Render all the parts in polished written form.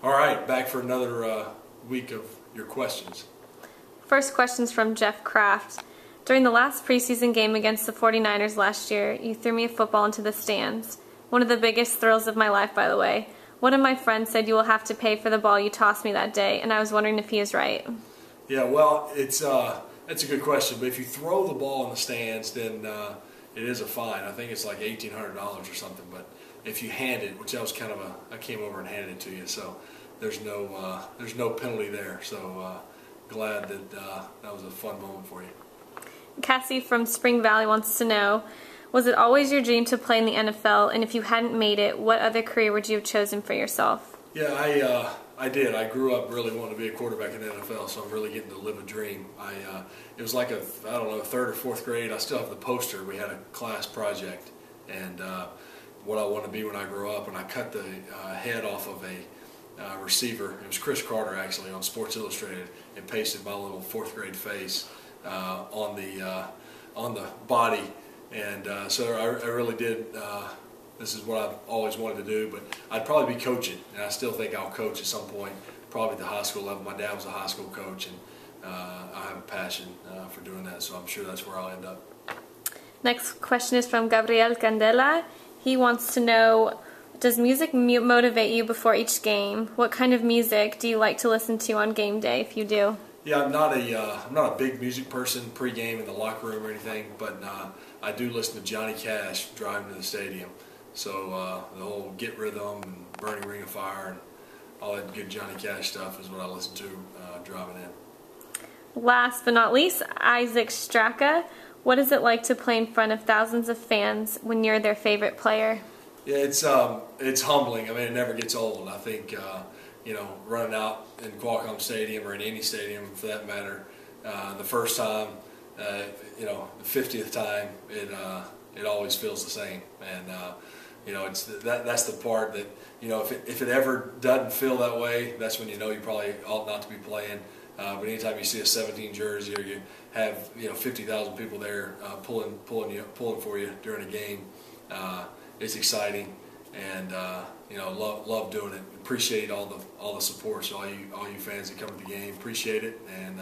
All right, back for another week of your questions. First question's from Jeff Kraft. During the last preseason game against the 49ers last year, you threw me a football into the stands. One of the biggest thrills of my life, by the way. One of my friends said you will have to pay for the ball you tossed me that day, and I was wondering if he is right. Yeah, well, that's a good question. But if you throw the ball in the stands, then it is a fine. I think it's like $1,800 or something. But if you hand it, which that was kind of I came over and handed it to you, so there's no penalty there. So glad that that was a fun moment for you. Cassie from Spring Valley wants to know, was it always your dream to play in the NFL, and if you hadn't made it, what other career would you have chosen for yourself? Yeah, I did. I grew up really wanting to be a quarterback in the NFL, so I'm really getting to live a dream. It was like third or fourth grade. I still have the poster. We had a class project, and what I wanted to be when I grew up, and I cut the head off of a receiver. It was Chris Carter, actually, on Sports Illustrated, and pasted my little fourth grade face on the body, and so I really did. This is what I've always wanted to do, but I'd probably be coaching, and I still think I'll coach at some point, probably at the high school level. My dad was a high school coach, and I have a passion for doing that, so I'm sure that's where I'll end up. Next question is from Gabriel Candela. He wants to know, does music motivate you before each game? What kind of music do you like to listen to on game day, if you do? Yeah, I'm not a big music person pre-game in the locker room or anything, but I do listen to Johnny Cash driving to the stadium. So the whole Get Rhythm and Burning Ring of Fire and all that good Johnny Cash stuff is what I listen to driving in. Last but not least, Isaac Straka. What is it like to play in front of thousands of fans when you're their favorite player? Yeah, it's humbling. I mean, it never gets old. I think running out in Qualcomm Stadium or in any stadium for that matter, the first time, the 50th time, it always feels the same. And that's the part that if it ever doesn't feel that way, that's when you know you probably ought not to be playing. But anytime you see a 17 jersey or you have 50,000 people there pulling for you during a game, it's exciting, and love doing it. Appreciate all the support. So all you fans that come to the game, appreciate it, and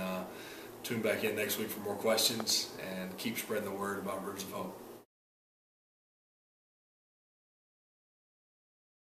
tune back in next week for more questions and keep spreading the word about Rivers of Hope.